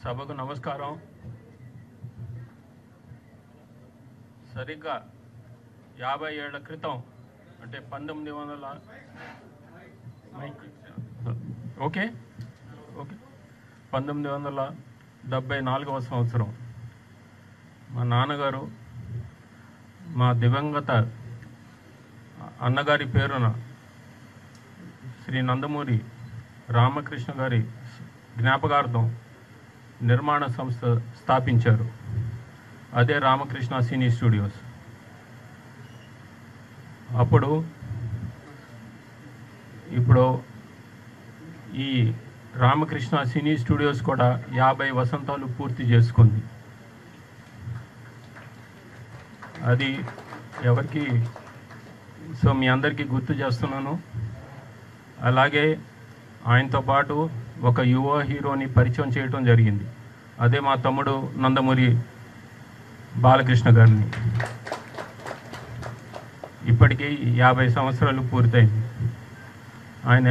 సభకు నమస్కారం. సరిగ్గా 50 ఏళ్ల క్రితం అంటే 1974వ సంవత్సరం మా నాన్నగారు మా దివంగత అన్నగారి పేరున శ్రీ నందమూరి రామకృష్ణ గారి జ్ఞాపకార్థం నిర్మాణ సంస్థ స్థాపించారు. అదే రామకృష్ణ సినీ స్టూడియోస్. ఇప్పుడు ఈ రామకృష్ణ సినీ స్టూడియోస్ కూడా 50 వసంతాలు పూర్తి చేసుకుంది. అది ఎవరికి మీ అందరికీ గుర్తు చేస్తున్నాను. అలాగే ఆయనతో పాటు ఒక యువ హీరోని పరిచయం చేయటం జరిగింది. అదే మా తమ్ముడు నందమూరి బాలకృష్ణ గారిని. ఇప్పటికీ 50 సంవత్సరాలు పూర్తయింది. ఆయన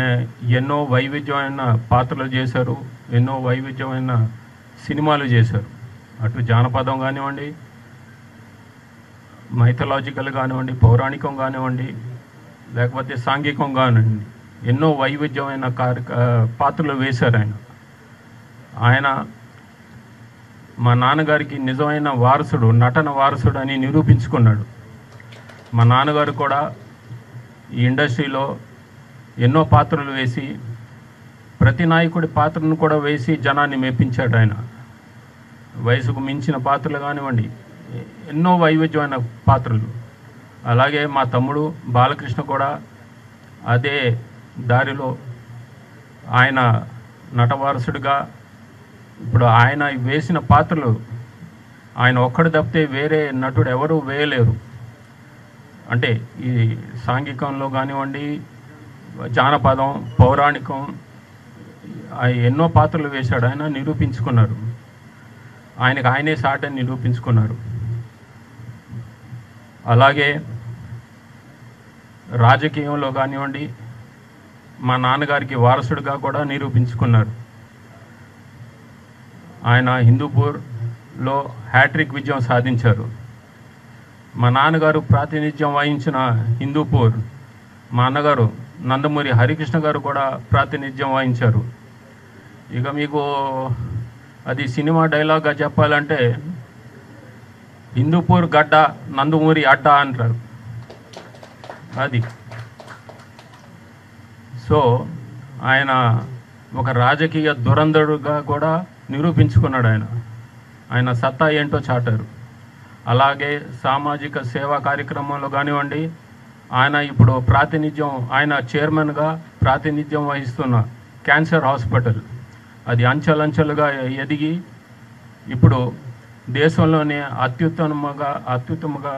ఎన్నో వైవిధ్యమైన పాత్రలు చేశారు, ఎన్నో వైవిధ్యమైన సినిమాలు చేశారు. అటు జానపదం కానివ్వండి, మైథలాజికల్ కానివ్వండి, పౌరాణికం కానివ్వండి, లేకపోతే సాంఘికం కానివ్వండి, ఎన్నో వైవిధ్యమైన పాత్రలు వేశారు ఆయన. మా నాన్నగారికి నిజమైన వారసుడు, నటన వారసుడు అని నిరూపించుకున్నాడు. మా నాన్నగారు కూడా ఈ ఇండస్ట్రీలో ఎన్నో పాత్రలు వేసి, ప్రతి నాయకుడి పాత్రను కూడా వేసి జనాన్ని మెప్పించాడు ఆయన. వయసుకు మించిన పాత్రలు కానివ్వండి, ఎన్నో వైవిధ్యమైన పాత్రలు. అలాగే మా తమ్ముడు బాలకృష్ణ కూడా అదే దారిలో ఆయన నటవారసుడిగా ఇప్పుడు ఆయన వేసిన పాత్రలు ఆయన ఒక్కడు తప్పితే వేరే నటుడు ఎవరు వేయలేరు. అంటే ఈ సాంఘికంలో కానివ్వండి, జానపదం, పౌరాణికం, ఎన్నో పాత్రలు వేశాడు ఆయన. నిరూపించుకున్నారు. ఆయనకు ఆయనే సాటని నిరూపించుకున్నారు. అలాగే రాజకీయంలో కానివ్వండి, మా నాన్నగారికి వారసుడిగా కూడా నిరూపించుకున్నారు. ఆయన హిందూపూర్లో హ్యాట్రిక్ విజయం సాధించారు. మా నాన్నగారు ప్రాతినిధ్యం వహించిన హిందూపూర్ మా అన్నగారు నందమూరి హరికృష్ణ గారు కూడా ప్రాతినిధ్యం వహించారు. ఇక మీకు అది సినిమా డైలాగ్గా చెప్పాలంటే, హిందూపూర్ గడ్డ నందమూరి అడ్డ అంటారు. అది సో ఆయన ఒక రాజకీయ దురంధరుడుగా కూడా నిరూపించుకున్నాడు. ఆయన సత్తా ఏంటో చాటారు. అలాగే సామాజిక సేవా కార్యక్రమంలో కానివ్వండి, ఆయన ఇప్పుడు ఆయన చైర్మన్గా ప్రాతినిధ్యం వహిస్తున్న క్యాన్సర్ హాస్పిటల్, అది అంచెలంచెలుగా ఎదిగి ఇప్పుడు దేశంలోనే అత్యుత్తమంగా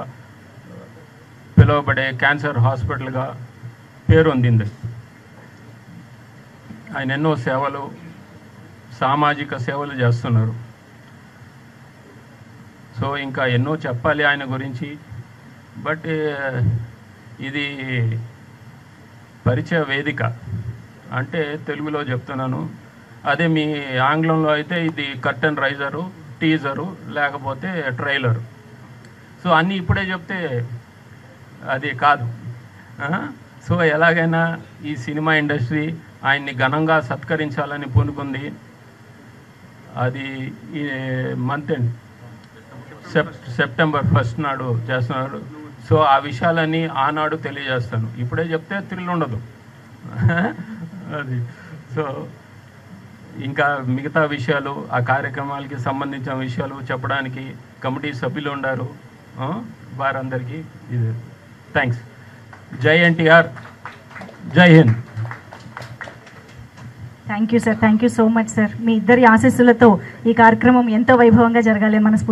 పిలువబడే క్యాన్సర్ హాస్పిటల్గా పేరొందింది. ఆయన ఎన్నో సేవలు, సామాజిక సేవలు చేస్తున్నారు. సో ఇంకా ఎన్నో చెప్పాలి ఆయన గురించి. బట్ ఇది పరిచయ వేదిక అంటే తెలుగులో చెప్తున్నాను. అదే మీ ఆంగ్లంలో అయితే ఇది కర్టెన్ రైజరు, టీజరు, లేకపోతే ట్రైలరు. సో అన్నీ ఇప్పుడే చెప్తే అది కాదు. సో ఎలాగైనా ఈ సినిమా ఇండస్ట్రీ ఆయన్ని ఘనంగా సత్కరించాలని పూనుకుంది. అది ఈ మంత్ ఎండ్ సెప్టెంబర్ 1 నాడు చేస్తున్నారు. సో ఆ విషయాలన్నీ ఆనాడు తెలియజేస్తాను. ఇప్పుడే చెప్తే థ్రిల్ ఉండదు. అది సో ఇంకా మిగతా విషయాలు, ఆ కార్యక్రమాలకి సంబంధించిన విషయాలు చెప్పడానికి కమిటీ సభ్యులు ఉన్నారు. వారందరికీ ఇది థ్యాంక్స్. జై ఎన్టీఆర్, జై Hind. Thank you sir, thank you so much sir. మీ ఇద్దరి ఆశీస్సులతో ఈ కార్యక్రమం ఎంతో వైభవంగా జరగాలి మనస్ఫూర్తి